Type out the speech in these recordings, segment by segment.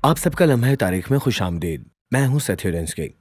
आप सबका लम्हे तारीख में खुश आमदीद। मैं हूं सत्योडेंस्की।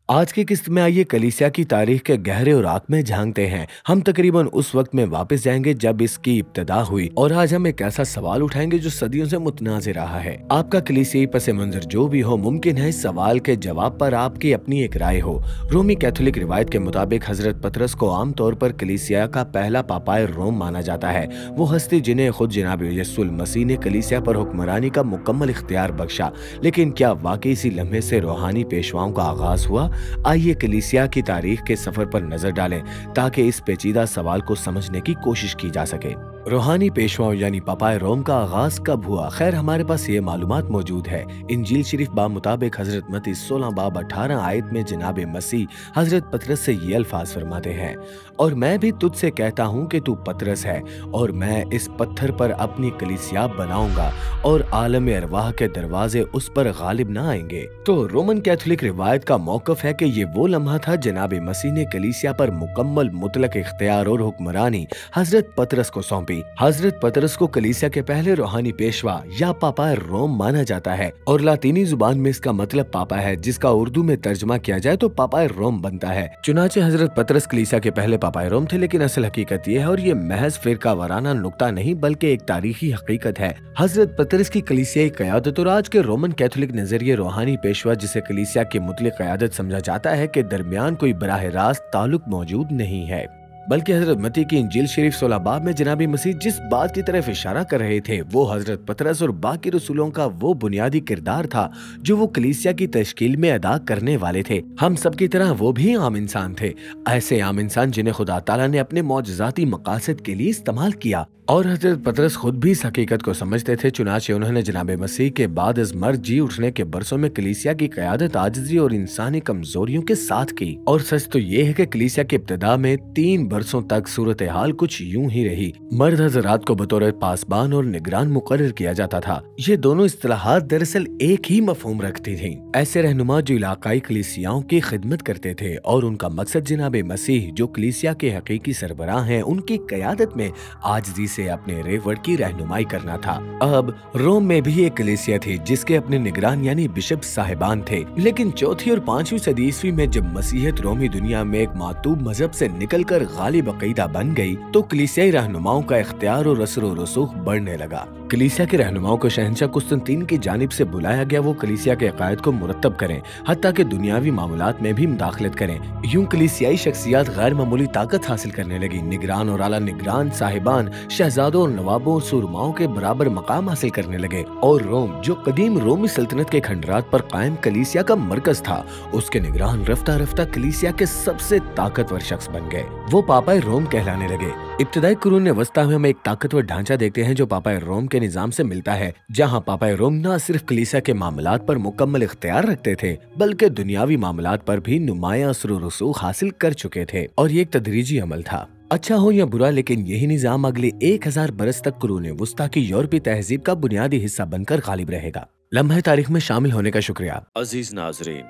आज की किस्त में आइए कलीसिया की तारीख के गहरे उराक में झांकते हैं। हम तकरीबन उस वक्त में वापस जाएंगे जब इसकी इब्तिदा हुई और आज हम एक ऐसा सवाल उठाएंगे जो सदियों से मुतनाज़ रहा है। आपका कलीसियाई पस मंजर जो भी हो, मुमकिन है इस सवाल के जवाब पर आपकी अपनी एक राय हो। रोमी कैथोलिक रिवायत के मुताबिक हजरत पतरस को आमतौर पर कलीसिया का पहला पापाए रोम माना जाता है। वो हस्ती जिन्हें खुद जनाब यीशु मसीह ने कलीसिया पर हुक्मरानी का मुकम्मल इख्तियार बख्शा। लेकिन क्या वाकई इसी लम्हे से रूहानी पेशवाओं का आगाज हुआ? आइए कलीसिया की तारीख के सफर पर नजर डालें ताकि इस पेचीदा सवाल को समझने की कोशिश की जा सके। रूहानी पेशवाओं यानी पापाए रोम का आगाज कब हुआ? खैर, हमारे पास ये मालूमात मौजूद है। इंजील शरीफ बा मुताबिक हजरत मत्ती 16 बाब 18 आयत में जनाब मसीह हजरत पतरस से ये अल्फाज फरमाते हैं, और मैं भी तुझसे कहता हूँ कि तू पतरस है और मैं इस पत्थर पर अपनी कलीसिया बनाऊंगा और आलम अरवाह के दरवाजे उस पर गालिब न आएंगे। तो रोमन कैथोलिक रिवायत का मौकफ है कि ये वो लम्हा था जनाब मसीह ने कलीसिया पर मुकम्मल मुतलक इख्तियार और हुक्मरानी हजरत पतरस को सौंपी। हजरत पतरस को कलीसिया के पहले रूहानी पेशवा या पापाए रोम माना जाता है और लातीनी जुबान में इसका मतलब पापा है, जिसका उर्दू में तर्जमा किया जाए तो पापाए रोम बनता है। चुनाचे हजरत पतरस कलीसिया के पहले पापाए रोम थे, लेकिन असल हकीकत ये है और ये महज फिरका वाराना नुक्ता नहीं बल्कि एक तारीखी हकीकत है। हजरत पतरस की कलीसियाई क़यादत और आज के रोमन कैथोलिक नजरिए रूहानी पेशवा जिसे कलीसिया की मुतलक क़यादत समझा जाता है के दरमियान कोई बराह रास्त ताल्लुक मौजूद नहीं है, बल्कि हजरत मत्ती की इंजील शरीफ 16 बाब में जनाबी मसीह जिस बात की तरफ इशारा कर रहे थे वो हजरत पतरस और बाकी रसूलों का वो बुनियादी किरदार था जो वो कलीसिया की तश्कील में अदा करने वाले थे। हम सब की तरह वो भी आम इंसान थे, ऐसे आम इंसान जिन्हें खुदा ताला ने अपने मौजज़ाती मकासद के लिए इस्तेमाल किया। और हजरत पतरस खुद भी इस हकीकत को समझते थे। चुनाचे उन्होंने जनाब मसीह के बाद इस मर्द जी उठने के बरसों में कलीसिया की क़यादत आजिज़ी और इंसानी कमजोरियों के साथ की। और सच तो ये है कि कलीसिया के इब्तिदा में 3 बरसों तक सूरत हाल कुछ यूं ही रही। मर्द हजरात को बतौर पासबान और निगरान मुकर्रर किया जाता था। ये दोनों इस्तिलाहात दरअसल एक ही मफहूम रखती थी। ऐसे रहनुमा जो इलाकाई कलीसियाओं की खिदमत करते थे और उनका मकसद जनाब मसीह जो कलीसिया के हकीकी सरबराह हैं उनकी क़यादत में आजिज़ी से अपने रेवड़ की रहनुमाई करना था। अब रोम में भी एक कलीसिया थी जिसके अपने निगरान यानी बिशप साहिबान थे, लेकिन 4वीं और 5वीं सदी ईस्वी में जब मसीहत रोमी दुनिया में एक मातूब मजहब से निकलकर गालिब अकीदा बन गई तो कलीसियाई रहनुमाओं का इख्तियार और असर व रसूख बढ़ने लगा। कलीसिया के रहनुमाओं को शहंशाह कुस्तुनतीन की जानिब से बुलाया गया वो कलीसिया के अकायद को मुरत्तब करें, हत्ता के दुनियावी मामलात में भी मुदाखलत करें। यूं कलीसियाई शख्सियात गैर मामूली ताकत हासिल करने लगी। निगरान और आला निगरान साहिबान शहजादों और नवाबों और सुरमाओं के बराबर मकाम हासिल करने लगे और रोम जो कदीम रोमी सल्तनत के खंडरात पर कायम कलीसिया का मरकज था, उसके निगरान रफ्ता रफ्ता कलीसिया के सबसे ताकतवर शख्स बन गए। वो पापाए रोम कहलाने लगे। इब्तिदाई कुरून वस्ता में हम एक ताकतवर ढांचा देखते हैं जो पापाए रोम के निजाम से मिलता है, जहाँ पापाए रोम न सिर्फ कलीसिया के मामलात पर मुकम्मल इख्तियार रखते थे बल्कि दुनियावी मामलात पर भी नुमाया असर व रसूख हासिल कर चुके थे। और ये एक तदरीजी अमल था। अच्छा हो या बुरा, लेकिन यही निजाम अगले 1000 बरस तक कुरून वस्ता की यूरोपीय तहजीब का बुनियादी हिस्सा बनकर गालिब रहेगा। लम्हे तारीख में शामिल होने का शुक्रिया। अजीज नाजरीन,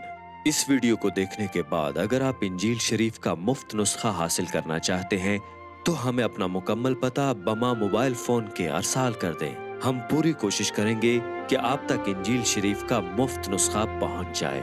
इस वीडियो को देखने के बाद अगर आप इंजील शरीफ का मुफ्त नुस्खा हासिल करना चाहते हैं तो हमें अपना मुकम्मल पता बमा मोबाइल फोन के अरसाल कर दें। हम पूरी कोशिश करेंगे कि आप तक इंजील शरीफ का मुफ्त नुस्खा पहुंच जाए।